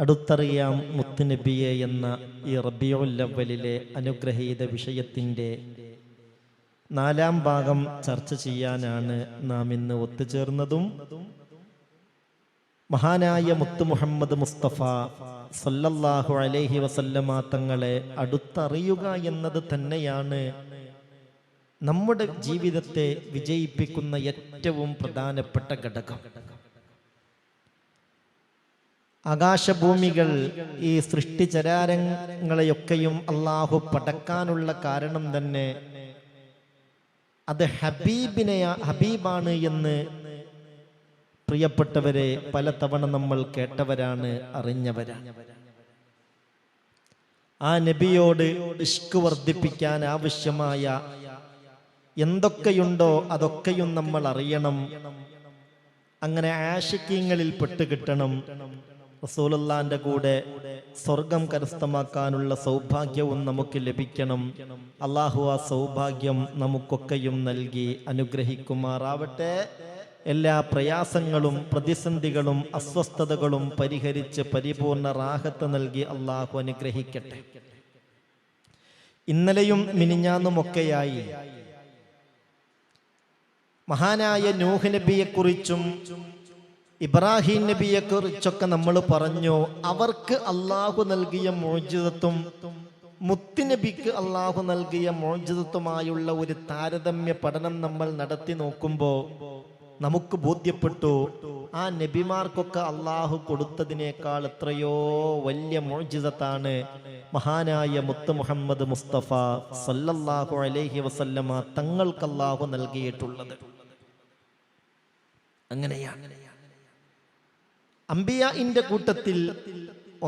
അടുത്തറിയാം മുത്തുനബിയെ എന്ന ഈ റബീഉൽ അവ്വലിലെ അനുഗ്രഹീത വിഷയത്തിൻ്റെ 4-ാം ഭാഗം ചർച്ച ചെയ്യാനാണ് നാം ഇന്ന് ഒത്തുചേർന്നതും മഹാനായ മുത്ത് മുഹമ്മദ് മുസ്തഫ സല്ലല്ലാഹു അലൈഹി വസല്ലമ തങ്ങളെ അടുത്തറിയുക എന്നത് തന്നെയാണ് നമ്മുടെ ജീവിതത്തെ വിജയിപ്പിക്കുന്ന ഏറ്റവും പ്രധാനപ്പെട്ട ഘടകം. ആകാശഭൂമികൾ, ഈ സൃഷ്ടിചരാരങ്ങളെയൊക്കെയും അള്ളാഹു പടക്കാനുള്ള കാരണം തന്നെ അത് ഹബീബാണ് എന്ന് പ്രിയപ്പെട്ടവരെ പലതവണ നമ്മൾ കേട്ടവരാണ്, അറിഞ്ഞവരാണ്. ആ നബിയോട് ഇഷ്ക് വർദ്ധിപ്പിക്കാൻ ആവശ്യമായ എന്തൊക്കെയുണ്ടോ അതൊക്കെയും നമ്മൾ അറിയണം. അങ്ങനെ ആശിക്കീങ്ങളിൽ പെട്ടുകിട്ടണം. റസൂലുള്ളാന്റെ കൂടെ സ്വർഗം കരസ്ഥമാക്കാനുള്ള സൗഭാഗ്യവും നമുക്ക് ലഭിക്കണം. അള്ളാഹു ആ സൗഭാഗ്യം നമുക്കൊക്കെയും നൽകി അനുഗ്രഹിക്കുമാറാവട്ടെ. എല്ലാ പ്രയാസങ്ങളും പ്രതിസന്ധികളും അസ്വസ്ഥതകളും പരിഹരിച്ച് പരിപൂർണ റാഹത്ത് നൽകി അള്ളാഹു അനുഗ്രഹിക്കട്ടെ. ഇന്നലെയും മിനിഞ്ഞാന്നുമൊക്കെയായി മഹാനായ നൂഹ് നബിയെക്കുറിച്ചും ഇബ്രാഹിം നബിയെക്കുറിച്ചൊക്കെ നമ്മൾ പറഞ്ഞു. അവർക്ക് അള്ളാഹു നൽകിയ മോചിതത്വം മുത്തുനബിക്ക് അള്ളാഹു നൽകിയ മോചിതത്വമായുള്ള ഒരു താരതമ്യ പഠനം നമ്മൾ നടത്തി നോക്കുമ്പോൾ നമുക്ക് ബോധ്യപ്പെട്ടു, ആ നബിമാർക്കൊക്കെ അള്ളാഹു കൊടുത്തതിനേക്കാൾ എത്രയോ വലിയ മോചിതത്താണ് മഹാനായ മുത്ത് മുഹമ്മദ് മുസ്തഫ സല്ലല്ലാഹു അലൈഹി വസല്ലമ തങ്ങൾക്ക് അള്ളാഹു നൽകിയിട്ടുള്ളത്. അങ്ങനെയാണ് അംബിയാഇന്റെ കൂട്ടത്തിൽ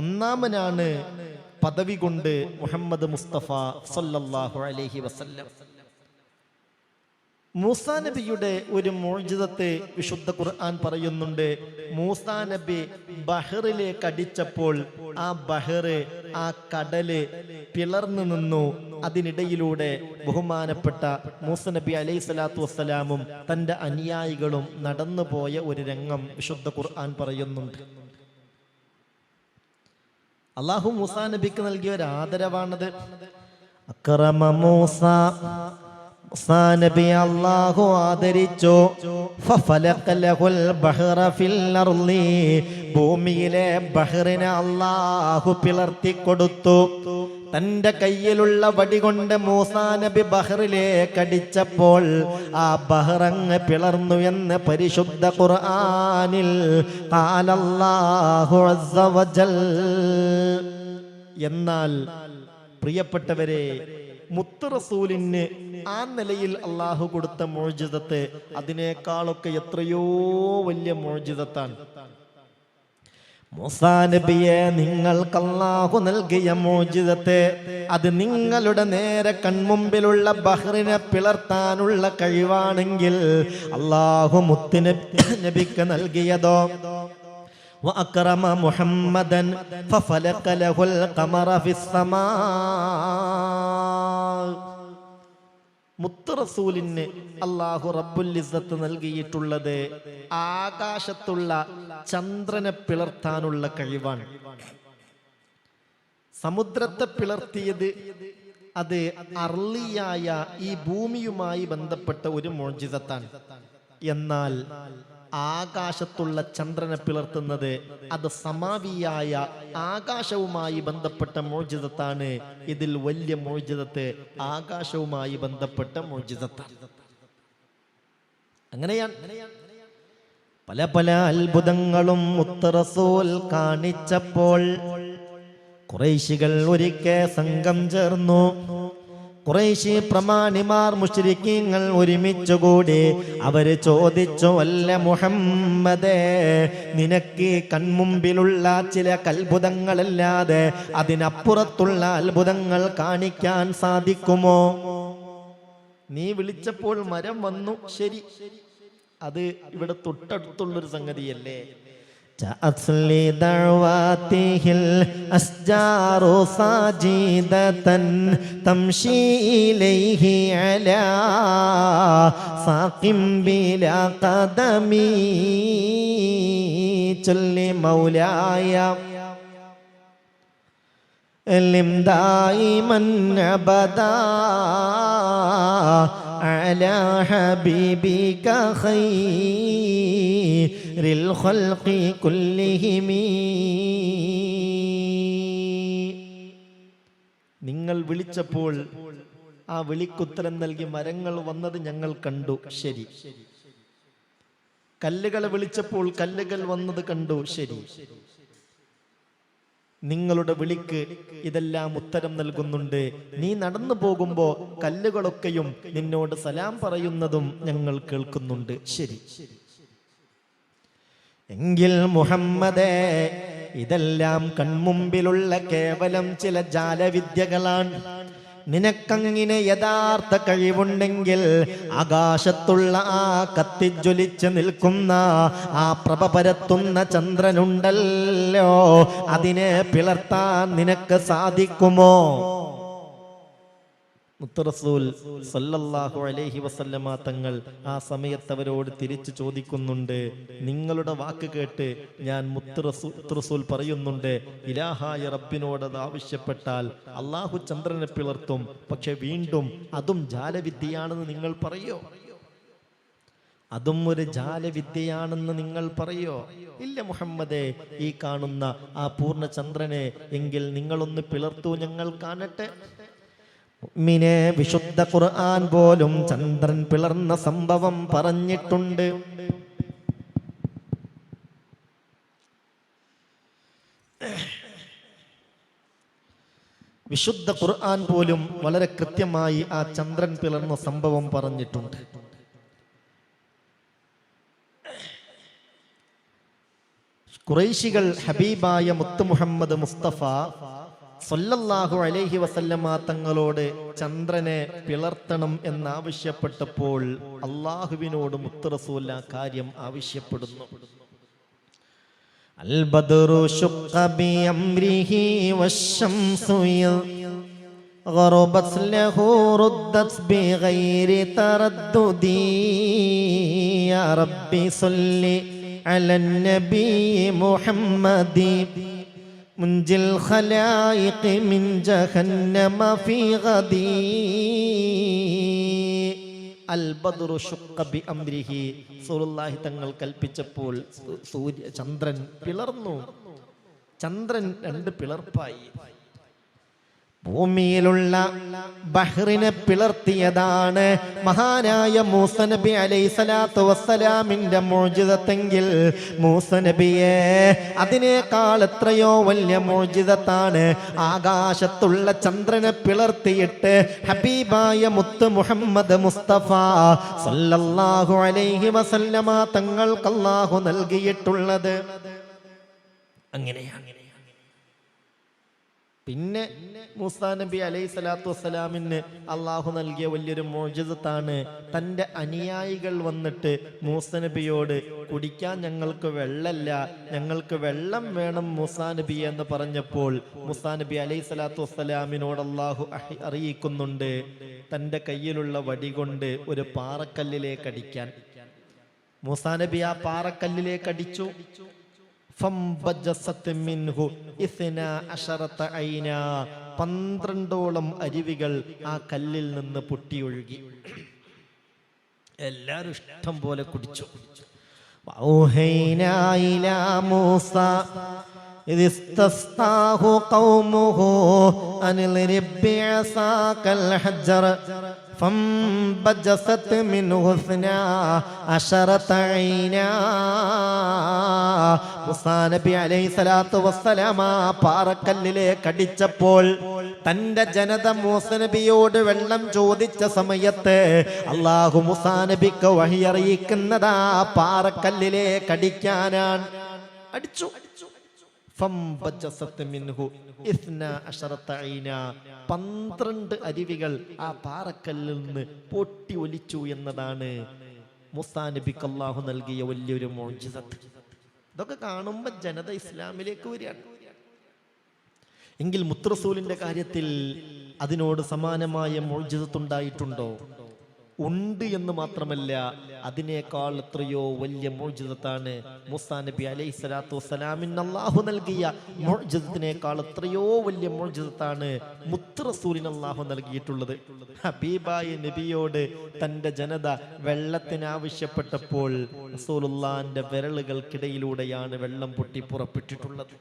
ഒന്നാമനാണ് പദവി കൊണ്ട് മുഹമ്മദ് മുസ്തഫ സല്ലല്ലാഹു അലൈഹി വസല്ലം. മൂസാ നബിയുടെ ഒരു മോചിതത്തെ വിശുദ്ധ ഖുർആൻ പറയുന്നുണ്ട്. മൂസാ നബി ബഹറിലേക്ക് അടിച്ചപ്പോൾ ആ ബഹറ്, ആ കടല് പിളർന്നു നിന്നു. അതിനിടയിലൂടെ ബഹുമാനപ്പെട്ട മൂസാ നബി അലൈഹി സ്വലാത്തു വസ്സലാമും തൻ്റെ അനുയായികളും നടന്നുപോയ ഒരു രംഗം വിശുദ്ധ ഖുർആൻ പറയുന്നുണ്ട്. അള്ളാഹു മൂസാ നബിക്ക് നൽകിയ ഒരു ആദരവാണത്. അക്രമ മൂസാ നബി അല്ലാഹു ആദരിച്ചു. ഭൂമിയിലെ ബഹറിനെ അല്ലാഹു പിളർത്തി കൊടുത്തു. തന്റെ കയ്യിലുള്ള വടി കൊണ്ട് മൂസാ നബി ബഹറിലേക്ക് അടിച്ചപ്പോൾ ആ ബഹറങ്ങ് പിളർന്നു എന്ന് പരിശുദ്ധ ഖുർആനിൽ ഖാലല്ലാഹു അസ്സ വജൽ. എന്നാൽ പ്രിയപ്പെട്ടവരെ, മുത്ത് റസൂലിന് ആ നിലയിൽ അള്ളാഹു കൊടുത്ത മോചിതത്ത് അതിനേക്കാളൊക്കെ എത്രയോ വലിയ മോചിതത്താണ്. മൂസാ നബിയെ നിങ്ങൾക്ക് അല്ലാഹു നൽകിയ മോചിതത്തെ അത് നിങ്ങളുടെ നേരെ കൺമുമ്പിലുള്ള ബഹ്റിനെ പിളർത്താനുള്ള കഴിവാണെങ്കിൽ അല്ലാഹു മുത്ത് നബിക്ക് നൽകിയതോ وأكرم محمدا ففلق له القمر في السماء. മുത്ത് റസൂലിന് അല്ലാഹു റബ്ബുൽ ഇസ്സത്ത് നൽകിയിട്ടുള്ളത് ആകാശത്തുള്ള ചന്ദ്രനെ പിളർത്താനുള്ള കഴിവാണ്. സമുദ്രത്തെ പിളർത്തിയത് അത് അർളിയായ ഈ ഭൂമിയുമായി ബന്ധപ്പെട്ട ഒരു മോചിതത്താണ്. എന്നാൽ ആകാശത്തുള്ള ചന്ദ്രനെ പിളർത്തുന്നത് അത് സമാവിയായ ആകാശവുമായി ബന്ധപ്പെട്ട മോചിതത്താണ്. ഇതിൽ വലിയ മോചിതത്ത് ആകാശവുമായി ബന്ധപ്പെട്ട മോചിതത്താണ്. അങ്ങനെയാണ് പല പല അത്ഭുതങ്ങളും മുത്ത് റസൂൽ കാണിച്ചപ്പോൾ ഖുറൈശികൾ ഒരിക്കൽ സംഘം ചേർന്നു. ഖുറൈശി പ്രമാണിമാർ മുശ്രിക്കീങ്ങൾ ഒരുമിച്ചുകൂടി അവര് ചോദിച്ചു, അല്ല മുഹമ്മദേ, നിനക്ക് കൺമുമ്പിലുള്ള ചില അത്ഭുതങ്ങളല്ലാതെ അതിനപ്പുറത്തുള്ള അത്ഭുതങ്ങൾ കാണിക്കാൻ സാധിക്കുമോ? നീ വിളിച്ചപ്പോൾ മരം വന്നു, ശരി, അത് ഇവിടെ തൊട്ടടുത്തുള്ളൊരു സംഗതിയല്ലേ. أصلي دعواته الأشجار ساجدة تمشي إليه على ساق بلا قدم ചൊല്ലി മൗലായ لم دائما أبدا على حبيبك خير الخلق كلهم. നിങ്ങൾ വിളിച്ചപ്പോൾ ആ വിളിക്കുത്തരം നൽകി മരങ്ങൾ വന്നത് ഞങ്ങൾ കണ്ടു, ശരി. കല്ലുകളെ വിളിച്ചപ്പോൾ കല്ലുകൾ വന്നത് കണ്ടു, ശരി. നിങ്ങളുടെ വിളിക്ക് ഇതെല്ലാം ഉത്തരം നൽകുന്നുണ്ട്. നീ നടന്നു പോകുമ്പോ കല്ലുകളൊക്കെയും നിന്നോട് സലാം പറയുന്നതും ഞങ്ങൾ കേൾക്കുന്നുണ്ട്, ശരി. എങ്കിൽ മുഹമ്മദേ, ഇതെല്ലാം കൺമുമ്പിലുള്ള കേവലം ചില ജാലവിദ്യകളാണ്. നിനക്കങ്ങിനെ യഥാർത്ഥ കഴിവുണ്ടെങ്കിൽ ആകാശത്തുള്ള ആ കത്തിജ്വലിച്ച് നിൽക്കുന്ന ആ പ്രഭ പരത്തുന്ന ചന്ദ്രനുണ്ടല്ലോ, അതിനെ പിളർത്താൻ നിനക്ക് സാധിക്കുമോ? മുത്തറസൂൽ സല്ലല്ലാഹു അലൈഹി വസല്ലമ തങ്ങൾ ആ സമയത്ത് അവരോട് തിരിച്ചു ചോദിക്കുന്നുണ്ട്, നിങ്ങളുടെ വാക്ക് കേട്ട് ഞാൻ മുത്തറസൂൽ പറയുന്നുണ്ട്, ഇലാഹായ റബ്ബിനോട് അത് ആവശ്യപ്പെട്ടാൽ അള്ളാഹു ചന്ദ്രനെ പിളർത്തും. പക്ഷെ വീണ്ടും അതും ജാലവിദ്യയാണെന്ന് നിങ്ങൾ പറയോ? അതും ഒരു ജാലവിദ്യയാണെന്ന് നിങ്ങൾ പറയോ? ഇല്ല മുഹമ്മദേ, ഈ കാണുന്ന ആ പൂർണ്ണ ചന്ദ്രനെ എങ്കിൽ നിങ്ങളൊന്ന് പിളർത്തൂ, ഞങ്ങൾ കാണട്ടെ. മുഅ്മിനെ, വിശുദ്ധ ഖുർആൻ പോലും ചന്ദ്രൻ പിളർന്ന സംഭവം പറഞ്ഞിട്ടുണ്ട്. വിശുദ്ധ ഖുർആൻ പോലും വളരെ കൃത്യമായി ആ ചന്ദ്രൻ പിളർന്ന സംഭവം പറഞ്ഞിട്ടുണ്ട്. ഖുറൈശികൾ ഹബീബായ മുത്ത് മുഹമ്മദ് മുസ്തഫ സല്ലല്ലാഹു അലൈഹി വസല്ലമ തങ്ങളോട് ചന്ദ്രനെ പിളർത്തണം എന്നാവശ്യപ്പെട്ടപ്പോൾ അള്ളാഹുവിനോട് മുത്ത് റസൂൽ ആ കാര്യം ആവശ്യപ്പെടുന്നു. അൽ ബദ്റു ശുഖ ബി അംരിഹി വശംസു ഗറബത് ലഹു റുദ്ദത് ബിഗൈരി തറദ്ദുദി യാ റബ്ബി സല്ലി അലൻ നബി മുഹമ്മദി മുൻജിൽ ഖലായിഖ മിൻ ജഹന്നമ ഫീ ഗദി. അൽ ബദ്റു ശുഖ ബി അംരിഹി, റസൂലുള്ളാഹി തങ്ങൾ കൽപ്പിച്ചപ്പോൾ ചന്ദ്രൻ പിളർന്നു. ചന്ദ്രൻ രണ്ട് പിളർപ്പായി. ഭൂമിയിലുള്ള ബഹ്റിനെ പിളർത്തിയതാണ് മഹാനായ മൂസ നബി അലൈഹിസ്സലാത്തു വസ്സലാമിന്റെ മുഅ്ജിസത്തെങ്കിൽ മൂസ നബിയെ അതിനേക്കാൾ എത്രയോ വലിയ മുഅ്ജിസത്താണ് ആകാശത്തുള്ള ചന്ദ്രനെ പിളർത്തിയിട്ട് ഹബീബായ മുത്ത് മുഹമ്മദ് മുസ്തഫ സല്ലല്ലാഹു അലൈഹി വസല്ലമ തങ്ങൾക്ക് അല്ലാഹു നൽകിയിട്ടുള്ളത്. അങ്ങനെയാണ്. പിന്നെ മൂസാ നബി അലൈഹി സ്വലാത്തു വസ്സലാമിന് അള്ളാഹു നൽകിയ വലിയൊരു മുഅ്ജിസത്താണ്. തൻ്റെ അനുയായികൾ വന്നിട്ട് മൂസ നബിയോട് കുടിക്കാൻ ഞങ്ങൾക്ക് വെള്ളമില്ല, ഞങ്ങൾക്ക് വെള്ളം വേണം മൂസാ നബി എന്ന് പറഞ്ഞപ്പോൾ മൂസാ നബി അലൈഹി സ്വലാത്തു വസ്സലാമിനോട് അള്ളാഹു അറിയിക്കുന്നുണ്ട് തൻ്റെ കയ്യിലുള്ള വടി കൊണ്ട് ഒരു പാറക്കല്ലിലേക്ക് അടിക്കാൻ. മൂസാ നബി ആ പാറക്കല്ലിലേക്ക് അടിച്ചു. 12 അരുവികൾ ആ കല്ലിൽ നിന്ന് പൊട്ടിയൊഴുകി. എല്ലാരും ഇഷ്ടം പോലെ കുടിച്ചു. فانبجست منه 12 عينا. മൂസാ നബി അലൈഹി സ്വലാത്തു വസ്സലാം പാറക്കല്ലിലേക്ക് അടിച്ചപ്പോൾ തന്റെ ജനത മൂസ നബിയോട് വെള്ളം ചോദിച്ച സമയത്ത് അല്ലാഹു മൂസാ നബിക്ക് വഹി അറിയിക്കുന്നതാ പാറക്കല്ലിലേക്ക് അടിക്കാനാണ്. അടിച്ചു. 12 അരുവികൾ ആ പാറക്കല്ലിൽ നിന്ന് പൊട്ടി ഒലിച്ചു എന്നതാണ് മൂസാ നബിക്ക് അല്ലാഹു നൽകിയ വലിയൊരു മുഅ്ജിസത്ത്. ഇതൊക്കെ കാണുമ്പോൾ ജനത ഇസ്ലാമിലേക്ക് വരികയാണ്. എങ്കിൽ മുത്ത് റസൂലിന്റെ കാര്യത്തിൽ അതിനോട് സമാനമായ മുഅ്ജിസത്ത് ഉണ്ടായിട്ടുണ്ടോ? ഉണ്ട് എന്ന് മാത്രമല്ല, അതിനേക്കാൾ എത്രയോ വലിയ മുഅ്ജിസത്താണ് മൂസാ നബി അലൈഹി സ്വലാത്തു വസ്സലാമിന് അല്ലാഹു നൽകിയ മുഅ്ജിസത്തിനേക്കാൾ എത്രയോ വലിയ മുഅ്ജിസത്താണ് മുത്ത് റസൂലിന് അല്ലാഹു നൽകിയിട്ടുള്ളത്. ഹബീബായ നബിയോട് തന്റെ ജനത വെള്ളത്തിന് ആവശ്യപ്പെട്ടപ്പോൾ റസൂലുള്ളാഹിന്റെ വിരലുകൾക്കിടയിലൂടെയാണ് വെള്ളം പൊട്ടി പുറപ്പെട്ടിട്ടുള്ളത്.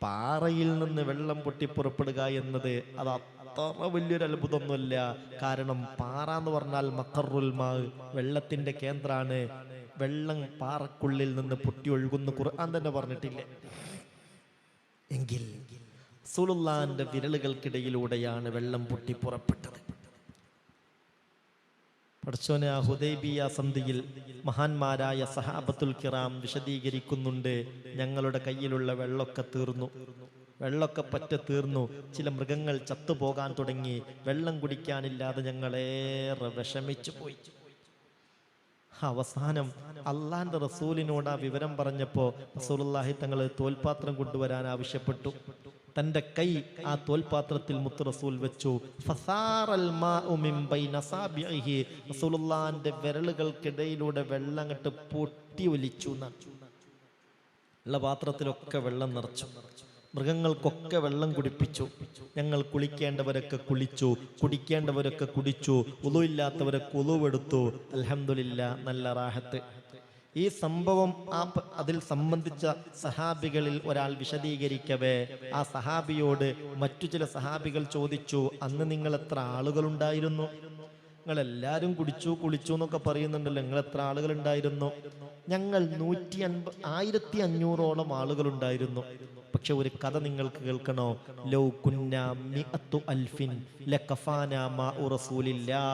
പാറയിൽ നിന്ന് വെള്ളം പൊട്ടി പുറപ്പെടുക എന്നത് അത് അത്ര വലിയൊരു അത്ഭുതമൊന്നുമല്ല. കാരണം പാറ എന്ന് പറഞ്ഞാൽ മഖറുൽ മാ, വെള്ളത്തിന്റെ കേന്ദ്രാണ്. വെള്ളം പാറക്കുള്ളിൽ നിന്ന് പൊട്ടി ഒഴുകുന്ന ഖുർആൻ തന്നെ പറഞ്ഞിട്ടില്ലേ? എങ്കിൽ റസൂലുള്ളാഹിന്റെ വിരലുകൾക്കിടയിലൂടെയാണ് വെള്ളം പൊട്ടി പുറപ്പെട്ടത്. പടച്ചോനെ, ആ ഹുദൈബിയ സന്ധിയിൽ മഹാന്മാരായ സഹാബത്തുൽ കിറാം വിശദീകരിക്കുന്നുണ്ട്, ഞങ്ങളുടെ കയ്യിലുള്ള വെള്ളമൊക്കെ തീർന്നു, വെള്ളമൊക്കെ തീർന്നു. ചില മൃഗങ്ങൾ ചത്തുപോകാൻ തുടങ്ങി. വെള്ളം കുടിക്കാനില്ലാതെ ഞങ്ങളേറെ വിഷമിച്ചു പോയി. അവസാനം അള്ളാന്റെ റസൂലിനോട് ആ വിവരം പറഞ്ഞപ്പോ റസൂലുള്ളാഹി തങ്ങൾ തോൽപാത്രം കൊണ്ടുവരാൻ ആവശ്യപ്പെട്ടു. തന്റെ കൈ ആ തോൽപാത്രത്തിൽ മുത്ത് റസൂൽ വെച്ചു. റസൂലുള്ളാഹിന്റെ വിരലുകൾക്കിടയിലൂടെ വെള്ളം അങ്ങോട്ട് പൊട്ടി ഒലിച്ചു. ഉള്ള പാത്രത്തിലൊക്കെ വെള്ളം നിറച്ചു. മൃഗങ്ങൾക്കൊക്കെ വെള്ളം കുടിപ്പിച്ചു. ഞങ്ങൾ കുളിക്കേണ്ടവരൊക്കെ കുളിച്ചു, കുടിക്കേണ്ടവരൊക്കെ കുടിച്ചു, ഉളുവില്ലാത്തവരൊക്കെ ഉളുവെടുത്തു. അൽഹംദുലില്ലാ, നല്ല റാഹത്ത്. ഈ സംഭവം അതിൽ സംബന്ധിച്ച സഹാബികളിൽ ഒരാൾ വിശദീകരിക്കവേ ആ സഹാബിയോട് മറ്റു ചില സഹാബികൾ ചോദിച്ചു, അന്ന് നിങ്ങൾ എത്ര ആളുകളുണ്ടായിരുന്നു? നിങ്ങളെല്ലാവരും കുടിച്ചു കുളിച്ചു എന്നൊക്കെ പറയുന്നുണ്ടല്ലോ, നിങ്ങൾ എത്ര ആളുകൾ ഉണ്ടായിരുന്നു? ഞങ്ങൾ 1500ഓളം ആളുകളുണ്ടായിരുന്നു. പക്ഷെ ഒരു കഥ നിങ്ങൾക്ക് കേൾക്കണോ? ലൗ കുന്നാ മിഅത്തു അൽഫിൻ ലകഫാനാ മാഉ റസൂലില്ലാ.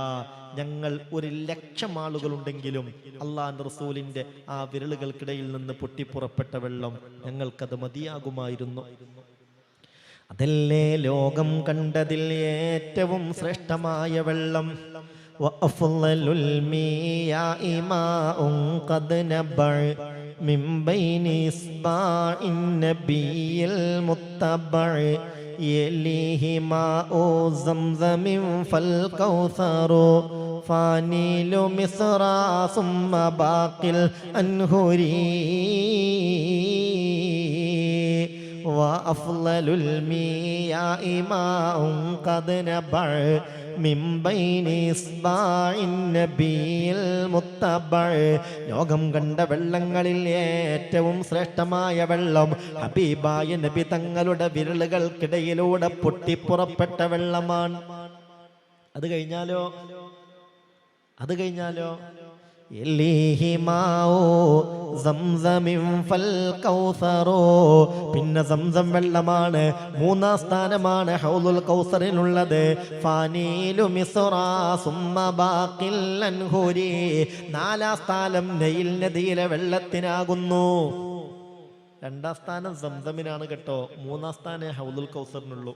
ഞങ്ങൾ 1,00,000 ആളുകളുണ്ടെങ്കിലും അള്ളാഹുവിന്റെ റസൂലിന്റെ ആ വിരലുകൾക്കിടയിൽ നിന്ന് പൊട്ടിപ്പുറപ്പെട്ട വെള്ളം ഞങ്ങൾക്കത് മതിയാകുമായിരുന്നു. അതല്ലേ ലോകം കണ്ടതിൽ ഏറ്റവും ശ്രേഷ്ഠമായ വെള്ളം. വഅഫ്ളലുൽ മിയാഇ മാഉൻ ഖദ് നബഅ മിൻ ബൈനി ഇസ്ബാഇൻ നബിയിൽ മുത്തബഅ യലിഹി മാഉ സംസമിൻ ഫൽ കൗസറു ഫാനിലു മിസ്റാ സുമ്മ ബാഖിൽ അൻഹുരി വഅഫ്ളലുൽ മിയാഇ മാഉൻ ഖദ് നബഅ മിൻ ബൈനി ഇസ്ബാഇൻ നബിയിൽ മുത്തബഅ. ലോകം കണ്ട വെള്ളങ്ങളിൽ ഏറ്റവും ശ്രേഷ്ഠമായ വെള്ളം ഹബീബായ നബി തങ്ങളുടെ വിരലുകൾക്കിടയിലൂടെ പൊട്ടിപ്പുറപ്പെട്ട വെള്ളമാണ്. അത് കഴിഞ്ഞാലോ പിന്നെ സംസം വെള്ളമാണ്. 3-ാം സ്ഥാനമാണ് ഹൗലുൽ കൗസറിനുള്ളത്. ഫാനീലു മിസ്റാ സുമ്മ ബാഖിൽ അൻഹുരി. 4-ാം സ്ഥാനം നൈൽ നദിയിലെ വെള്ളത്തിനാകുന്നു. 2-ാം സ്ഥാനം സംസമിനാണ് കേട്ടോ. 3-ാം സ്ഥാനം ഹൗലുൽ കൗസറിനുള്ളൂ.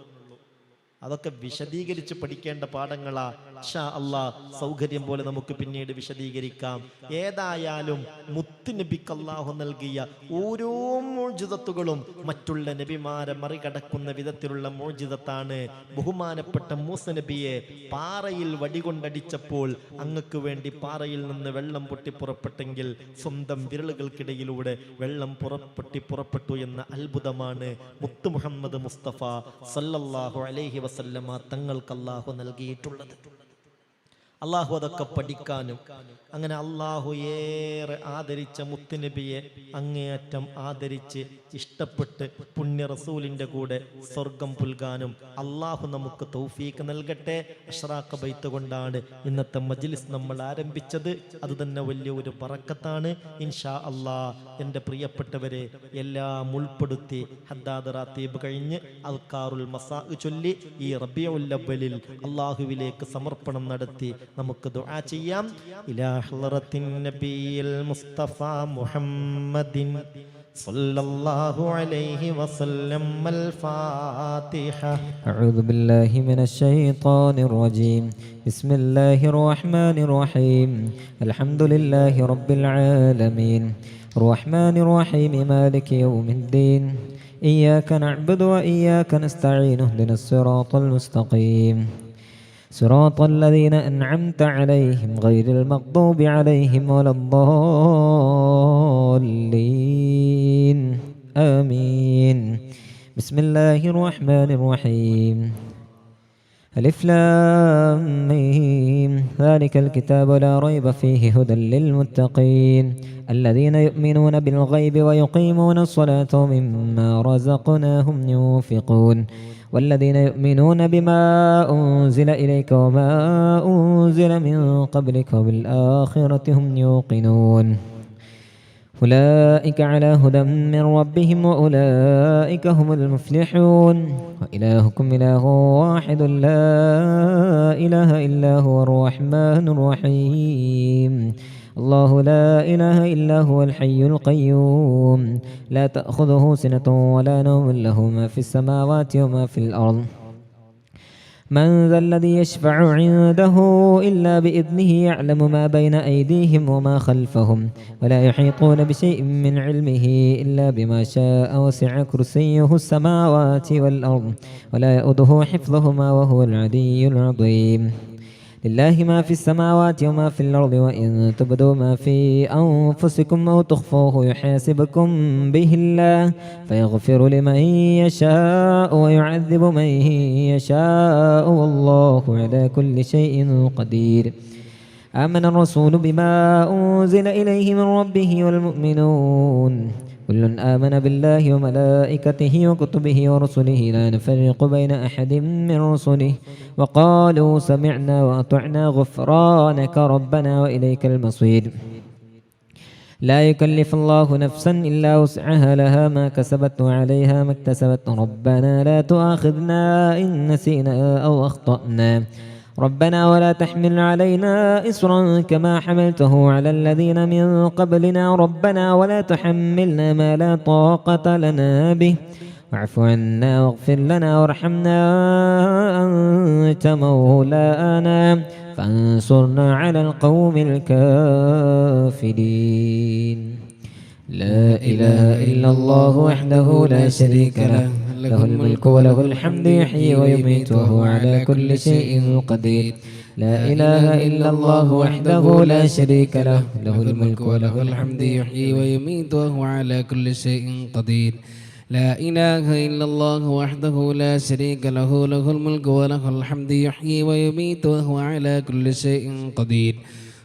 അതൊക്കെ വിശദീകരിച്ച് പഠിക്കേണ്ട പാഠങ്ങളാ. ഇൻഷാ അല്ലാഹ് സൗകര്യം പോലെ നമുക്ക് പിന്നീട് വിശദീകരിക്കാം. ഏതായാലും മുത്ത് നബിക്ക് അല്ലാഹു നൽകിയ ഓരോ മുഅ്ജിസത്തുകളും മറ്റുള്ള നബിമാരെ മറികടക്കുന്ന വിധത്തിലുള്ള മുഅ്ജിസത്താണ്. ബഹുമാനപ്പെട്ട മൂസ നബിയെ പാറയിൽ വടികൊണ്ടടിച്ചപ്പോൾ അങ്ങക്ക് വേണ്ടി പാറയിൽ നിന്ന് വെള്ളം പൊട്ടിപ്പുറപ്പെട്ടെങ്കിൽ സ്വന്തം വിരലുകൾക്കിടയിലൂടെ വെള്ളം പുറപ്പെട്ടു എന്ന അത്ഭുതമാണ് മുത്ത് മുഹമ്മദ് മുസ്തഫ സല്ലല്ലാഹു അലൈഹി വസല്ലമ തങ്ങൾക്ക് അല്ലാഹു നൽകിയിട്ടുള്ളത്. അള്ളാഹു അതൊക്കെ പഠിക്കാനും അങ്ങനെ അള്ളാഹു ഏറെ ആദരിച്ച മുത്തുനബിയെ അങ്ങേയറ്റം ആദരിച്ച് ഇഷ്ടപ്പെട്ട് പുണ്യ റസൂലിന്റെ കൂടെ സ്വർഗം പുൽകാനും അള്ളാഹു നമുക്ക് തൗഫീക്ക് നൽകട്ടെ. അഷ്റാഖ് ബൈത്ത് കൊണ്ടാണ് ഇന്നത്തെ മജ്ലിസ് നമ്മൾ ആരംഭിച്ചത്. അത് തന്നെ വലിയ ഒരു ബറക്കത്താണ്. ഇൻഷാ അള്ളാഹ് എൻ്റെ പ്രിയപ്പെട്ടവരെ എല്ലാം ഉൾപ്പെടുത്തി ഹദ്ദാദ് റാത്തീബ് കഴിഞ്ഞ് അൽക്കാറുൽ മസാ ചൊല്ലി ഈ റബീഉൽ അവ്വലിൽ അള്ളാഹുവിലേക്ക് സമർപ്പണം നടത്തി നമുക്ക് ദുആ ചെയ്യാം. ഇലാ ഹളറത്തിൻ നബിയിൽ മുസ്തഫ മുഹമ്മദിൻ സല്ലല്ലാഹു അലൈഹി വസല്ലം. അൽ ഫാത്തിഹ. അഊദു ബില്ലാഹി മിനശ് ശൈത്വാനിർ റജീം. ബിസ്മില്ലാഹിർ റഹ്മാനിർ റഹീം. അൽഹംദുലില്ലാഹി റബ്ബിൽ ആലമീൻ. റഹ്മാനിർ റഹീം മാലികി യൗമിദ്ദീൻ. ഇയ്യാക നഅ്ബുദു വ ഇയ്യാക നസ്തഈൻ. ഇഹ്ദിനസ് സിറാത്തൽ മുസ്തഖീം. صراط الذين أنعمت عليهم غير المغضوب عليهم ولا الضالين آمين. بسم الله الرحمن الرحيم. ألف لام ميم. ذلك الكتاب لا ريب فيه هدى للمتقين الذين يؤمنون بالغيب ويقيمون الصلاة ومما رزقناهم ينفقون والذين يؤمنون بما أنزل إليك وما أنزل من قبلك وبالآخرة هم يوقنون أولئك على هدى من ربهم وأولئك هم المفلحون. وإلهكم إله واحد لا إله إلا هو الرحمن الرحيم. الله لا إله إلا هو الحي القيوم لا تأخذه سنة ولا نوم له ما في السماوات وما في الأرض. من ذا الذي يشفع عنده إلا بإذنه يعلم ما بين أيديهم وما خلفهم ولا يحيطون بشيء من علمه إلا بما شاء وسع كرسيه السماوات والأرض ولا يؤوده حفظهما وهو العلي العظيم. لله ما في السماوات وما في الأرض وإن تبدوا ما في أنفسكم أو تخفوه يحاسبكم به الله فيغفر لمن يشاء ويعذب من يشاء والله على كل شيء قدير. آمن الرسول بما أنزل إليه من ربه والمؤمنون كل آمن بالله وملائكته وكتبه ورسله لا نفرق بين أحد من رسله وقالوا سمعنا وأطعنا غفرانك ربنا وإليك المصير. لا يكلف الله نفسا إلا وسعها لها ما كسبت وعليها ما اكتسبت ربنا لا تؤاخذنا إن نسينا أو أخطأنا ربنا ولا تحمل علينا إصرا كما حملته على الذين من قبلنا ربنا ولا تحملنا ما لا طاقة لنا به واعف عنا واغفر لنا وارحمنا أنت مولانا فانصرنا على القوم الكافرين. لا إله إلا الله وحده لا شريك له له الملك وله الحمد يحيي ويميت وهو على كل شيء قدير. لا إله إلا الله وحده لا شريك له له الملك وله الحمد يحيي ويميت وهو على كل شيء قدير. لا إله إلا الله وحده لا شريك له له الملك وله الحمد يحيي ويميت وهو على كل شيء قدير.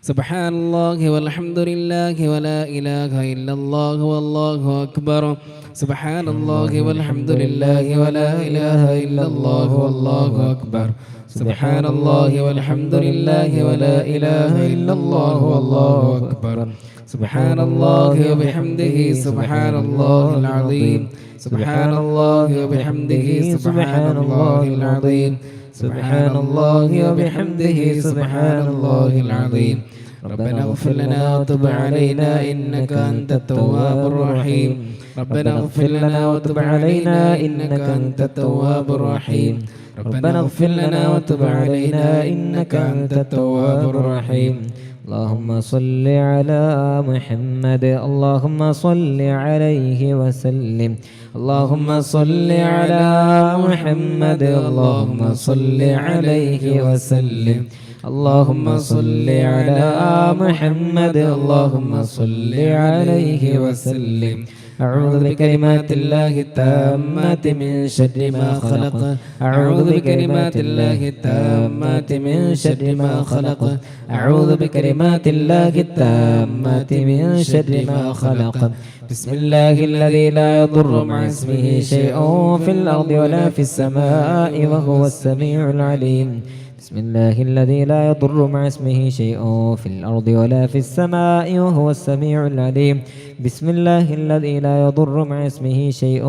سبحان الله والحمد لله ولا إله إلا الله والله أكبر. سبحان الله والحمد لله ولا إله إلا الله والله أكبر. سبحان الله والحمد لله ولا إله إلا الله والله أكبر. سبحان الله وبحمده سبحان الله العظيم. سبحان الله وبحمده سبحان الله العظيم. سبحان الله وبحمده سبحان الله العظيم. ربنا اغفر لنا وتب علينا إنك أنت التواب الرحيم. ربنا اغفر لنا وتب علينا إنك أنت التواب الرحيم. ربنا اغفر لنا وتب علينا إنك أنت التواب الرحيم. اللهم صل على محمد اللهم صل عليه وسلم. اللهم صل على محمد اللهم صل عليه وسلم. اللهم صل على محمد اللهم صل عليه وسلم. أعوذ بكلمات الله التامات من شر ما خلق. أعوذ بكلمات الله التامات من شر ما خلق. أعوذ بكلمات الله التامات من شر ما خلق. بسم الله الذي لا يضر مع اسمه شيء في الأرض ولا في السماء وهو السميع العليم. بسم الله الذي لا يضر مع اسمه شيء في الأرض ولا في السماء وهو السميع العليم. بسم الله الذي لا يضر مع اسمه شيء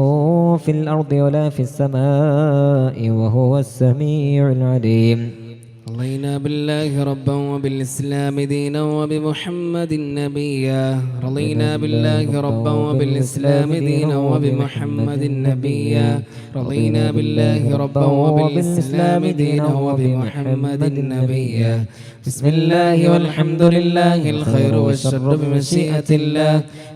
في الأرض ولا في السماء وهو السميع العليم. رضينا بالله ربا وبالإسلام دينا وبمحمد نبيا. رضينا بالله ربا وبالإسلام دينا وبمحمد نبيا. رضينا بالله ربا وبالإسلام دينا وبمحمد نبيا. بسم الله والحمد لله الخير والشر بمشيئة الله.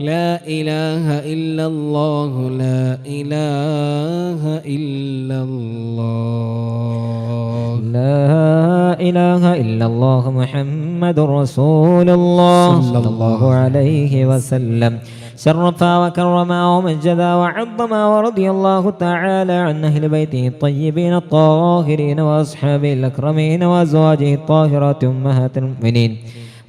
لا إله إلا الله لا إله إلا الله لا إله إلا الله محمد رسول الله صلى الله عليه وسلم شرف وكرم ومجد وعظم ورضي الله تعالى عن أهل بيته الطيبين الطاهرين وأصحابه الأكرمين وأزواجه الطاهرات أمهات المؤمنين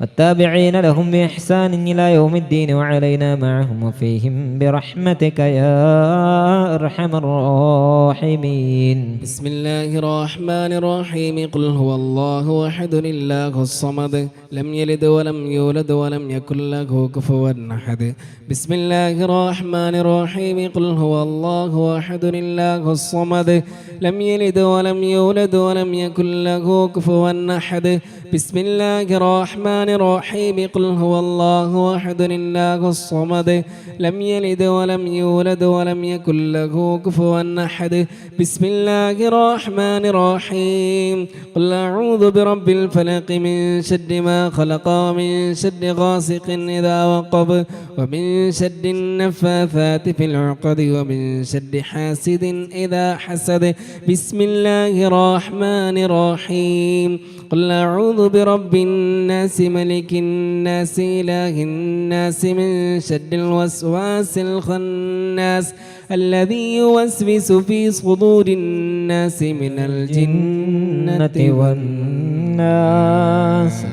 والتابعين لهم بإحسان إلى يوم الدين وعلينا معهم وفيهم برحمتك يا أرحم الراحمين. بسم الله الرحمن الرحيم قل هو الله أحد الله الصمد لم يلد ولم يولد ولم يكن له كفوا أحد. بسم الله الرحمن الرحيم قل هو الله أحد الله الصمد لم يلد ولم يولد ولم يكن له كفوا أحد. بسم الله الرحمن الرحيم قل هو الله أحد الله الصمد لم يلد ولم يولد ولم يكن له كفوا أحد. بسم الله الرحمن الرحيم قل أعوذ برب الفلق من شر ما خلق ومن شر غاسق إذا وقب ومن شر النفاثات في العقد ومن شر حاسد إذا حسد. بسم الله الرحمن الرحيم قل أعوذ برب الناس ملك الناس إله الناس من شر الوسواس الخناس الذي يوسوس في صدور الناس من الجنة والناس.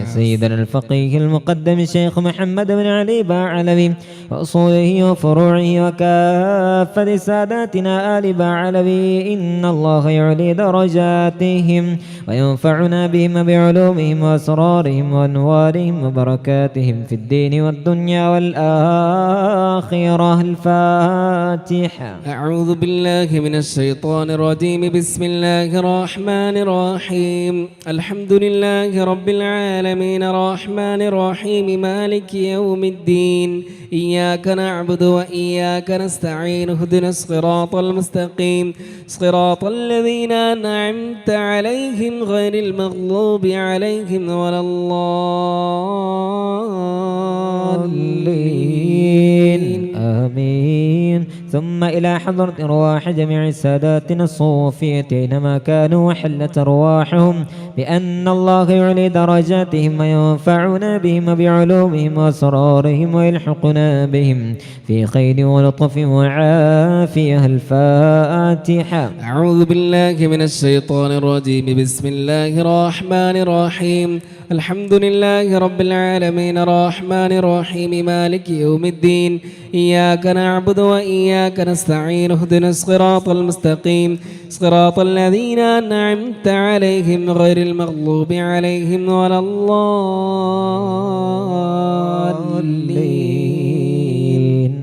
لسيدنا الفقيه المقدم الشيخ محمد بن علي باعلوي وأصوله وفروعه وكافة ساداتنا آل باعلوي إن الله يعلي درجاتهم وينفعنا بهم بعلومهم وأسرارهم وأنوارهم وبركاتهم في الدين والدنيا والآخرة. الفاتحة. أعوذ بالله من الشيطان الرجيم. بسم الله الرحمن الرحيم الحمد لله رب العالمين الرحمن الرحيم مالك يوم الدين إياك نعبد وإياك نستعين اهدنا الصراط المستقيم صراط الذين أنعمت عليهم غير المغضوب عليهم ولا الضالين آمين. ثم إلى حضرة أرواح جميع ساداتنا الصوفية أينما كانوا وحلت أرواحهم بأن الله يعلي درجاتهم وينفعنا بهم بعلومهم وأسرارهم ويلحقنا بهم في خير ولطف وعافية. الفاتحة. أعوذ بالله من الشيطان الرجيم. بسم الله الرحمن الرحيم الحمد لله رب العالمين الرحمن الرحيم مالك يوم الدين إياك نعبد وإياك نستعين اهدنا الصراط المستقيم صراط الذين أنعمت عليهم غير المغضوب عليهم ولا الضالين.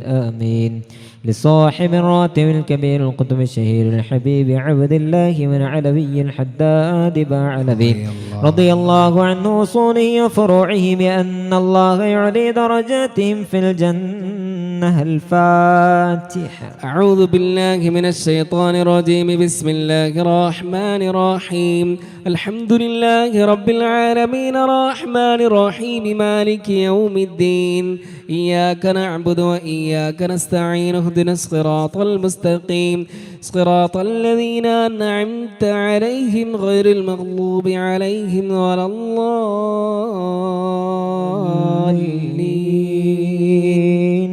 آمين. لصاحب الراتب الكبير القطب الشهير الحبيب عبد الله من علوي الحداد باعلوي رضي الله عنه وصوله وفروعه بأن الله يعلي درجاتهم في الجنة. الفاتحة. أعوذ بالله من الشيطان الرجيم. بسم الله الرحمن الرحيم الحمد لله رب العالمين الرحمن الرحيم مالك يوم الدين إياك نعبد وإياك نستعين اهدنا الصراط المستقيم صراط الذين أنعمت عليهم غير المغضوب عليهم ولا الضالين.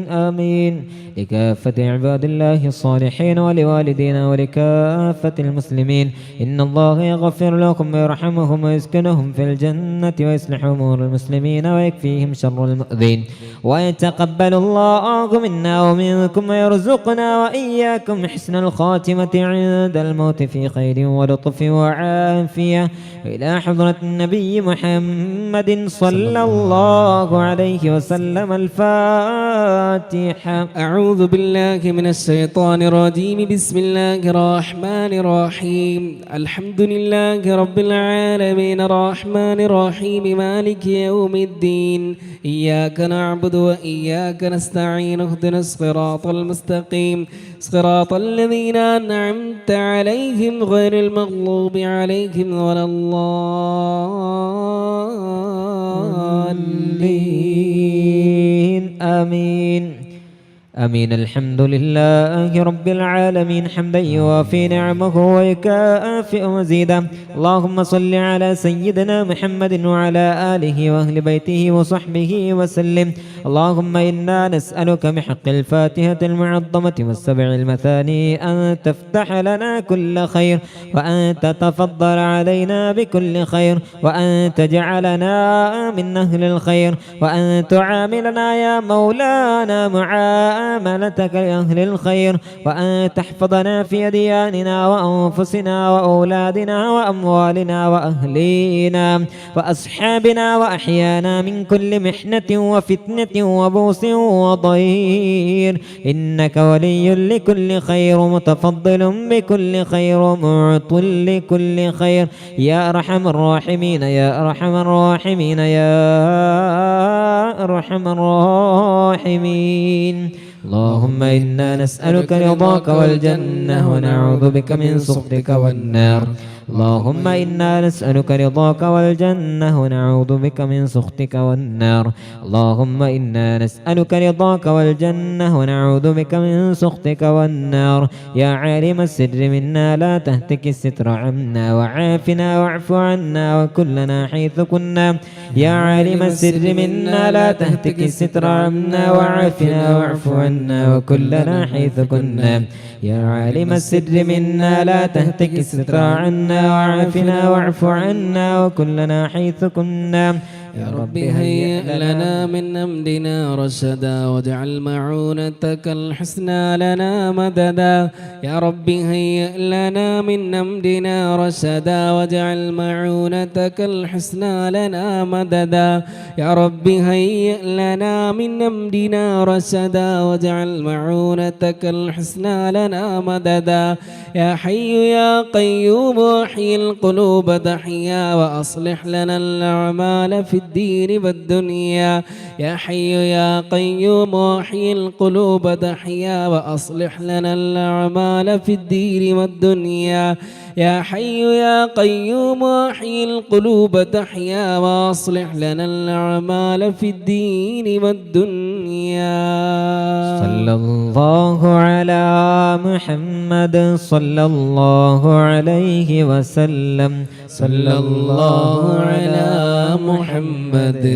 آمين. لكافة عباد الله الصالحين ولوالدينا ولكافة المسلمين إن الله يغفر لكم ويرحمهم ويسكنهم في الجنة ويصلح أمور المسلمين ويكفيهم شر المؤذين ويتقبل الله منا ومنكم ويرزقنا وإياكم حسن الخاتمة عند الموت في خير ولطف وعافية. إلى حضرة النبي محمد صلى الله عليه وسلم. الفاتحة. أعوذ بالله من الشيطان الرجيم. بسم الله الرحمن الرحيم الحمد لله رب العالمين الرحمن الرحيم مالك يوم الدين إياك نعبد وإياك نستعين اهدنا الصراط المستقيم صراط الذين أنعمت عليهم غير المغضوب عليهم ولا الضالين. آمين. آمين. الحمد لله رب العالمين حمدا يوافي نعمه ويكافئ مزيدا. اللهم صل على سيدنا محمد وعلى آله وأهل بيته وصحبه وسلم. اللهم إنا نسألك بحق الفاتحة المعظمة والسبع المثاني أن تفتح لنا كل خير، وأن تتفضل علينا بكل خير، وأن تجعلنا من أهل الخير، وأن تعاملنا يا مولانا معاملتك لأهل الخير، وأن تحفظنا في أدياننا وأنفسنا وأولادنا وأموالنا وأهلينا وأصحابنا وأحيانا من كل محنة وفتنة وبوس وضير، إنك ولي لكل خير، متفضل بكل خير، معط لكل خير، يا أرحم الراحمين يا أرحم الراحمين يا أرحم الراحمين. اللهم إنا نسألك رضاك والجنة ونعوذ بك من سخطك والنار. اللهم إنا نسألك رضاك والجنة ونعوذ بك من سخطك والنار. اللهم إنا نسألك رضاك والجنة ونعوذ بك من سخطك والنار. يا عالم السر منا لا تهتك الستر عنا، وعافنا واعف عنا وكلنا حيث كنا. يا عالم السر منا لا تهتك الستر عنا، وعافنا واعف عنا وكلنا حيث كنا. يا عالم السر منا لا تهتك الستر عنا، وعافنا واعف عنا وكلنا حيث كنا. يا رب هيئ لنا من أمرنا رشدا، واجعل معونتك الحسنى لنا مددا. يا رب هيئ لنا من أمرنا رشدا، واجعل معونتك الحسنى لنا مددا. يا رب هيئ لنا من أمرنا رشدا، واجعل معونتك الحسنى لنا مددا. يا حي يا قيوم احيي القلوب تحيا، وأصلح لنا الأعمال في الدين والدنيا. يا حي يا قيوم احيي القلوب تحيا، وأصلح لنا الأعمال في الدين والدنيا. يا حي يا قيوم احيي القلوب تحيا، وأصلح لنا الأعمال في الدين والدنيا. صلى الله على محمد صلى الله عليه وسلم. صلى الله على محمد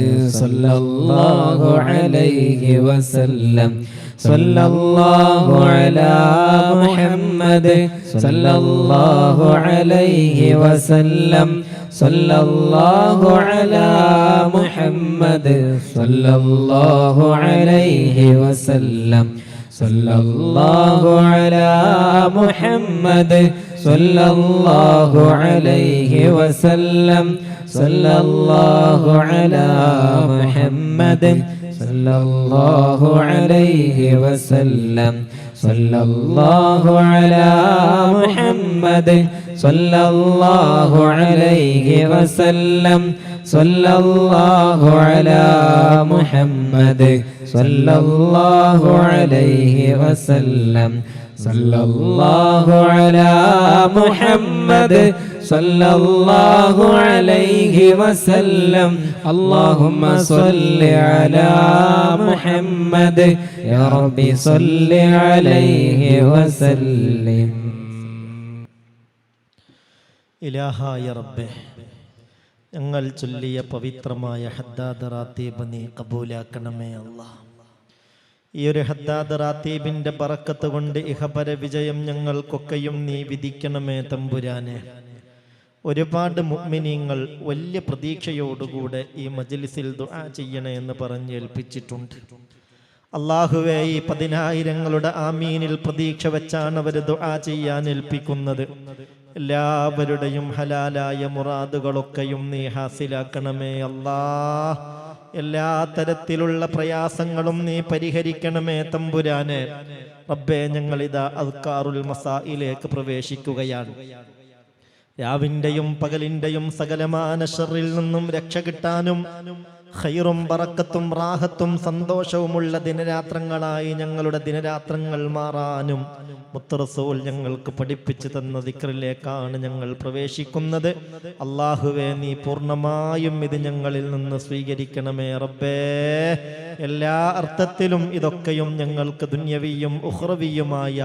صلى الله عليه وسلم. صلى الله على محمد صلى الله عليه وسلم. صلى الله على محمد صلى الله عليه وسلم. صلى الله على محمد صلى الله عليه وسلم. صلى الله على محمد صلى الله عليه وسلم. صلى الله على محمد صلى الله عليه وسلم. صلى الله على محمد صلى الله عليه وسلم. صلى الله على محمد صلى الله عليه وسلم. اللهم صل على محمد يا ربي صل عليه وسلم. ഇലാഹായ റബ്ബേ, ഞങ്ങൾ ചൊല്ലിയ പവിത്രമായ ഹദ്ദാദ് റാത്തീബ് നീ കബൂലാക്കണമേ അല്ലാഹ്. ഈ ഒരു ഹദ്ദാദ് റാത്തീബിന്റെ ബറക്കത്ത് കൊണ്ട് ഇഹപര വിജയം ഞങ്ങൾക്കൊക്കെയും നീ വിധിക്കണമേ തമ്പുരാനെ. ഒരുപാട് മുഅ്മിനീങ്ങൾ വലിയ പ്രതീക്ഷയോടുകൂടെ ഈ മജ്ലിസിൽ ദുആ ചെയ്യണേ എന്ന് പറഞ്ഞ് ഏൽപ്പിച്ചിട്ടുണ്ട്. അല്ലാഹുവേ, ഈ 10,000ങ്ങളുടെ ആമീനിൽ പ്രതീക്ഷ വെച്ചാണ് അവർ ദുആ ചെയ്യാൻ ഏൽപ്പിക്കുന്നത്. എല്ലാവരുടെയും ഹലാലായ മുറാദുകളൊക്കെയും നീ ഹാസിലാക്കണമേ അല്ലാഹ്. എല്ലാ തരത്തിലുള്ള പ്രയാസങ്ങളും നീ പരിഹരിക്കണമേ തമ്പുരാനെ. റബ്ബേ, ഞങ്ങളിതാ അദ്കാറുൽ മസായിലേക്ക് പ്രവേശിക്കുകയാണ്. രാവിന്റെയും പകലിന്റെയും സകലമാന ശർറിൽ നിന്നും രക്ഷ കിട്ടാനും ഖൈറും ബറക്കത്തും റാഹത്തും സന്തോഷവുമുള്ള ദിനരാത്രങ്ങളായി ഞങ്ങളുടെ ദിനരാത്രങ്ങൾ മാറാനും മുത്ത് റസൂൽ ഞങ്ങൾക്ക് പഠിപ്പിച്ചു തന്ന ദിക്റിലേക്കാണ് ഞങ്ങൾ പ്രവേശിക്കുന്നത്. അല്ലാഹുവേ, നീ പൂർണ്ണമായും ഇത് ഞങ്ങളിൽ നിന്ന് സ്വീകരിക്കണമേ റബ്ബേ. എല്ലാ അർത്ഥത്തിലും ഇതൊക്കെയും ഞങ്ങൾക്ക് ദുന്യവിയും ഉഖ്റവിയുമായ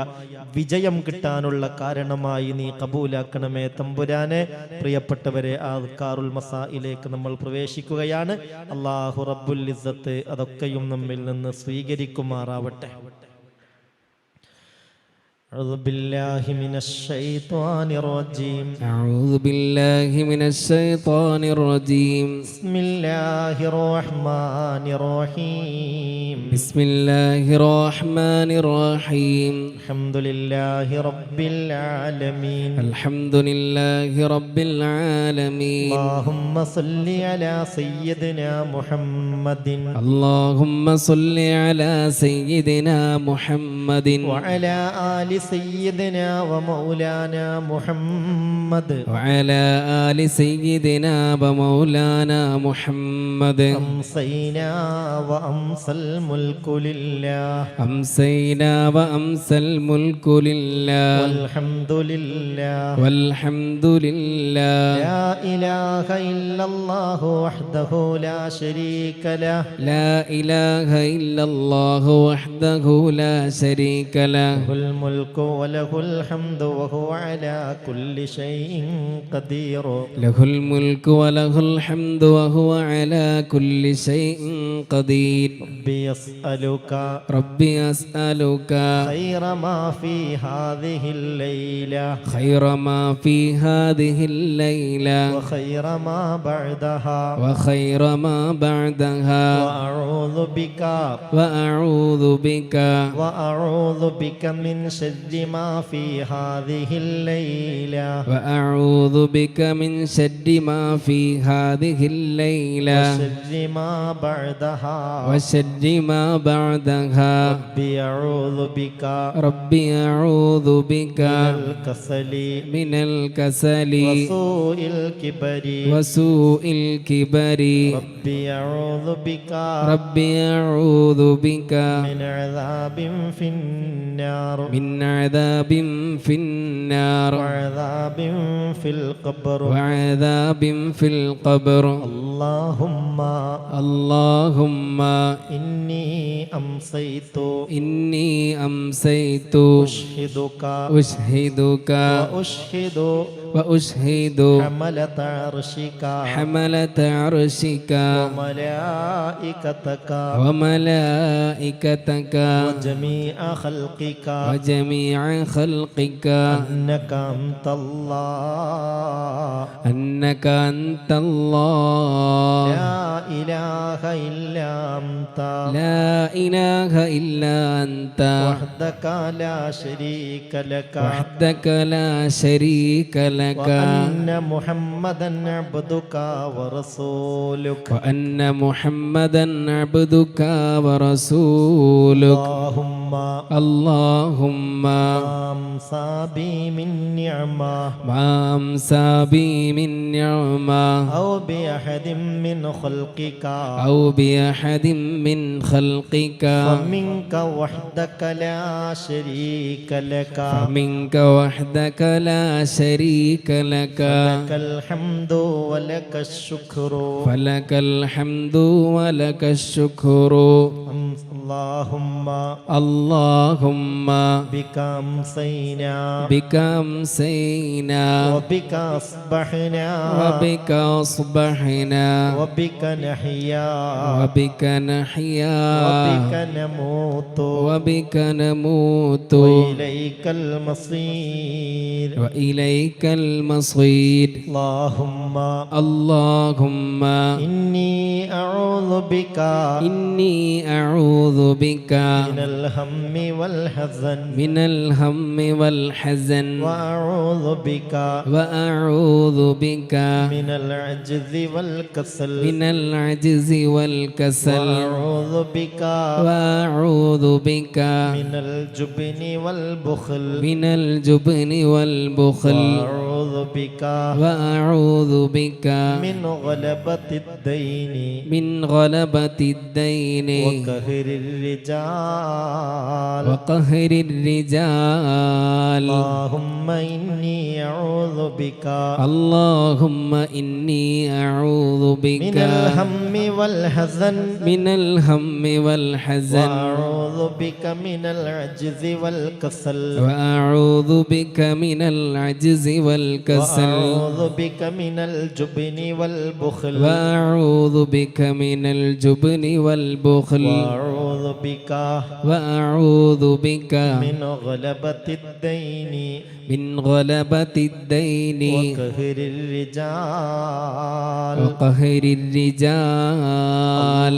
വിജയം കിട്ടാനുള്ള കാരണമായി നീ കബൂലാക്കണമേ തമ്പുരാനെ. പ്രിയപ്പെട്ടവരെ, അദ്കാറുൽ മസായിലേക്ക് നമ്മൾ പ്രവേശിക്കുകയാണ്. അല്ലാഹു റബ്ബുൽ ഇസ്സത്ത് അതൊക്കെയും നമ്മിൽ നിന്ന് സ്വീകരിക്കുമാറാവട്ടെ. أعوذ بالله من الشيطان الرجيم. أعوذ بالله من الشيطان الرجيم. بسم الله الرحمن الرحيم. بسم الله الرحمن الرحيم. الحمد لله رب العالمين. الحمد لله رب العالمين. اللهم صل على سيدنا محمد اللهم صل على سيدنا محمد وعلى آل سيدنا ومولانا محمد وعلى آل سيدنا ومولانا محمد. أمسينا وأمسى الملك لله أمسينا وأمسى الملك لله والحمد لله والحمد لله. لا إله إلا الله وحده لا شريك له لا إله إلا الله وحده لا شريك له. له الملك وله الحمد وهو على كل شيء قدير. له الملك وله الحمد وهو على كل شيء قدير. ربي أسألك ربي أسألك خير ما في هذه الليلة خير ما في هذه الليلة وخير ما بعدها وخير ما بعدها. وأعوذ بك وأعوذ بك وأعوذ بك من شر ما في هذه الليلة وأعوذ بك من شر ما في هذه الليلة وشر ما بعدها. وشر ما بعدها. ربي أعوذ بك ربي أعوذ بك من الكسل من الكسل وسوء الكبر. وسوء الكبر. ربي أعوذ بك ربي أعوذ بك من عذاب في النار من عذاب في النار وعذاب في القبر. وعذاب في القبر. اللهم اللهم إني أمسيت إني أمسيت أشهدك أشهدك وأشهد حملة عرشك حملة عرشك وملائكتك وملائكتك وجميع خلقك وجميع خلقك أنك أنت الله أنك أنت الله لا إله إلا أنت لا إله إلا أنت وحدك لا شريك لك وحدك لا شريك لك وأن محمدا عبدك ورسولك. وأن محمدا عبدك ورسولك. اللهم ما أمسى بي من نعمة ما أمسى بي من نعمة أو بأحد من خلقك أو بأحد من خلقك فمنك وحدك لا شريك لك فمنك وحدك لا شريك لك. لك الحمد ولك الشكر. فلك الحمد ولك الشكر. اللهم بك أمسينا بك أمسينا وبك أصبحنا وبك أصبحنا وبك نحيا وبك نحيا وبك نموت وبك نموت وإليك المصير. وإليك المصير. اللهم إني أعوذ بك إني أعوذ بك من الهم الهم والحزن من الهم والحزن وأعوذ بك وأعوذ بك من العجز والكسل من العجز والكسل وأعوذ بك وأعوذ بك من الجبن والبخل من الجبن والبخل وأعوذ بك وأعوذ بك من غلبة الدين من غلبة الدين وقهر الرجال وقهر الرجال اللهم إني أعوذ بك اللهم إني أعوذ بك من الهم والحزن من الهم والحزن وأعوذ بك من العجز والكسل وأعوذ بك من العجز والكسل وأعوذ بك من الجبن والبخل وأعوذ بك من الجبن والبخل وأعوذ بك وأعوذ بك من غلبة الدين من غلبة الدين وقهر الرجال وقهر الرجال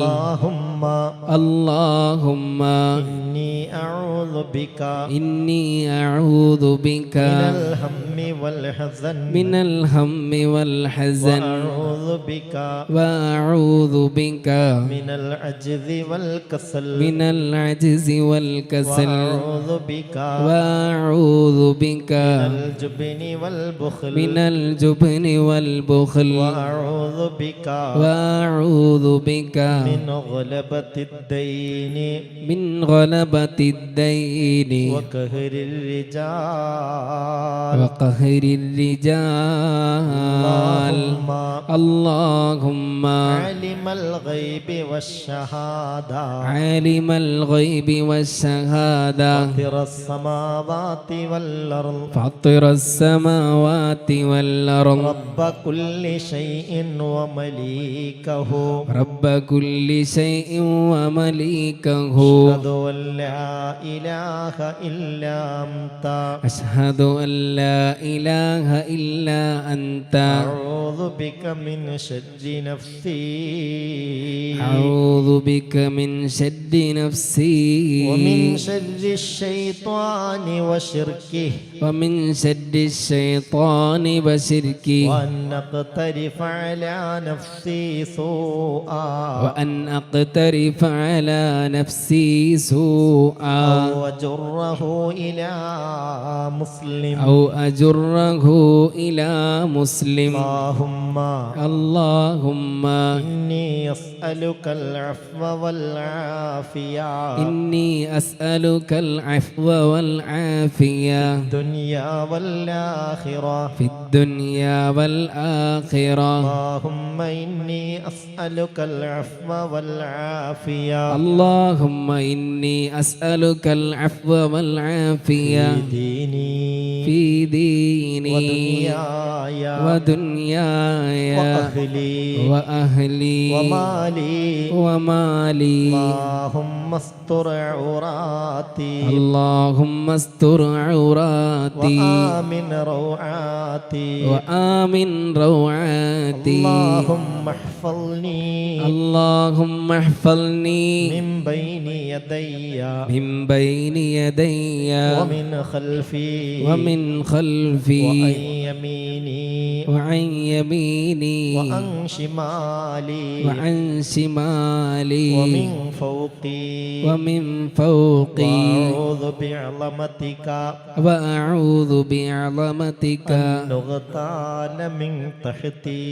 اللهم إني أعوذ بك إني أعوذ بك من الهم والحزن من الهم والحزن وأعوذ بك وأعوذ بك من العجز والكسل من العجز والكسل وأعوذ بك وأعوذ بك من الجبن والبخل من الجبن والبخل وأعوذ بك وأعوذ بك من غلبة الدين من غلبة الدين وقهر الرجال وقهر الرجال اللهم عالم الغيب والشهادة عالم الغيب والشهادة فاطر السماوات والأرض فاطر السماوات والأرض رب كل شيء ومليكه رب كل شيء ومليكه أشهد أن لا إله إلا أنت أشهد أن لا إله إلا أنت أعوذ بك من شر نفسي أعوذ بك من شر نفسي ومن شر الشيطان وشركه ومن شر الشيطان وشركه وأن أقترف على نفسي سوءا وأن أقترف على نفسي سوءا أو أجره إلى مسلم أو أجره إلى مسلم اللهم إني أسألك العفو والعافية إني أسألك العفو والعافية الدنيا والآخرة في الدنيا والآخرة اللهم إني أسألك العفو والعافية اللهم إني أسألك العفو والعافية في ديني في ديني ودنياي ودنياي وأهلي وأهلي ومالي اللهم استر عوراتي اللهم استر عوراتي وآمن روعاتي وآمن روعاتي اللهم احفظني اللهم احفظني من بين يدي من بين يدي ومن خلفي ومن خلفي وعن يميني وعن يميني وعن شمالي وعن شمالي ومن فوقي ومن فوقي وأعوذ بعظمتك وأعوذ بعظمتك أن نغتال من تحتي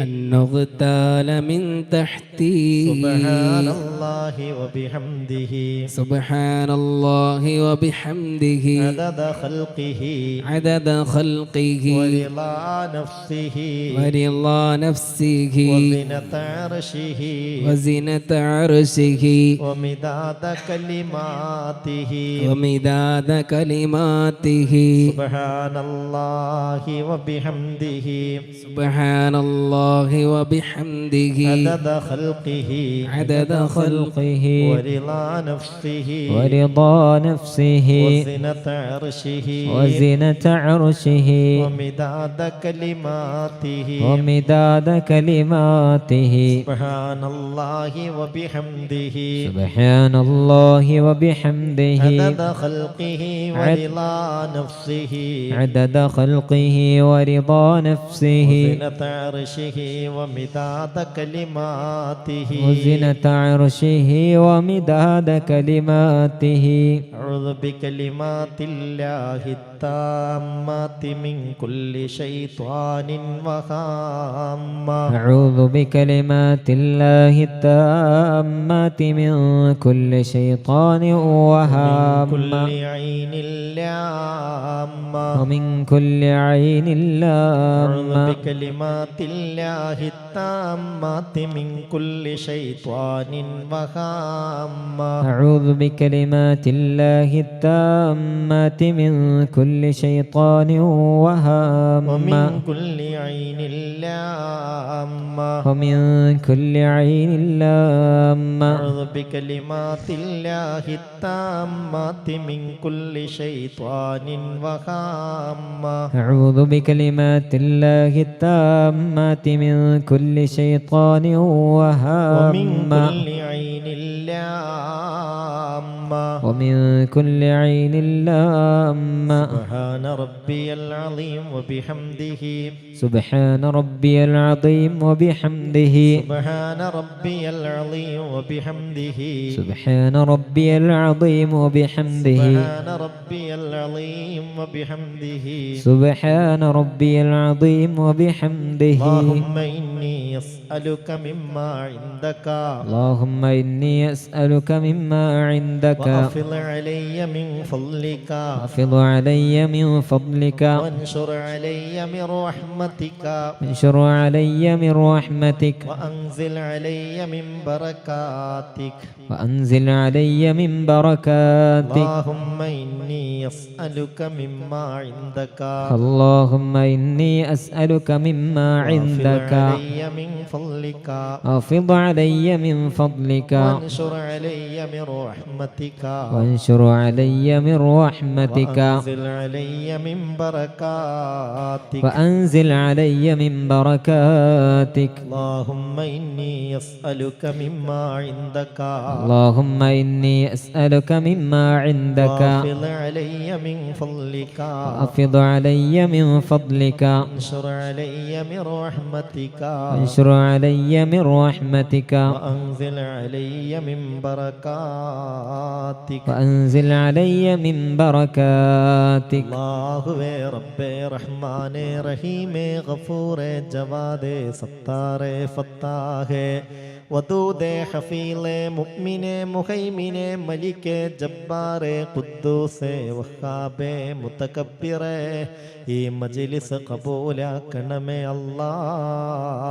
أن نغتال من تحتي سبحان الله وبحمده سبحان الله وبحمده عدد خلقه عدد خلقه ورضا نفسه ورضا نفسه وزنة عرشه وزنة عرشه ومداد كلماته ومداد كلماته سبحان الله وبحمده سبحان الله الله وبحمده عدد خلقه عدد خلقه ورضا نفسه ورضا نفسه وزنة عرشه وزنة عرشه ومداد كلماته ومداد كلماته سبحان الله وبحمده سبحان الله وبحمده عدد خلقه ورضا نفسه عدد خلقه ورضا نفسه وزنة عرشه ومداد كلماته وزنة عرشه ومداد كلماته أعوذ بكلمات الله التامات من كل شيطان وهامة أعوذ بكلمات الله التامات من كل شيطان من وهامة كل عين لامة ومن كل عين أعوذ لامة بكلمات الله التامات من كل شيطان وهامة أعوذ بكلمات الله التامات من كل شيطان وهامة ومن كل عين لامة ومن كل عين لامة أعوذ بكلمات الله التامات من كل شيطان وهامة أعوذ بكلمات الله التامات من كل شيطان ومن وهامة كل عين لامة ومن كل عين لامة سبحان ربي العظيم وبحمده سبحان ربي العظيم وبحمده سبحان ربي العظيم وبحمده سبحان ربي العظيم وبحمده سبحان ربي العظيم وبحمده سبحان ربي العظيم وبحمده اللهم إني أسألك مما عندك اللهم إني أسألك مما عندك وأفض علي من فضلك وافض علي من فضلك وانشر علي من رحمتك وانشر علي من رحمتك وأنزل علي من بركاتك وأنزل علي من بركاتك اللهم إني أسألك مما عندك اللهم إني أسألك مما عندك علي من فضلك وافض علي من فضلك وانشر علي من رحمتك وانشر علي من رحمتك وأنزل علي من بركاتك وأنزل علي من بركاتك اللهم إني أسألك مما عندك اللهم إني أسألك مما عندك وافض علي من فضلك وأفض علي من فضلك وانشر علي من رحمتك وانشر علي من رحمتك وأنزل علي من بركاتك وأنزل علي من بركاتك അല്ലാഹുവേ റബ്ബേ റഹ്മാനേ റഹീമേ ഗഫൂറേ ജവാദേ സത്താറേ ഫത്താഹേ വദൂദേ ഹഫീലേ മുഅ്മിനേ മുഹൈമിനേ മലിക്കേ ജബ്ബാറേ ഖുദ്ദൂസേ വഹാബേ മുതകബ്ബിറേ ഈ മജ്ലിസ് ഖബൂലാക്കണമേ അല്ലാഹ്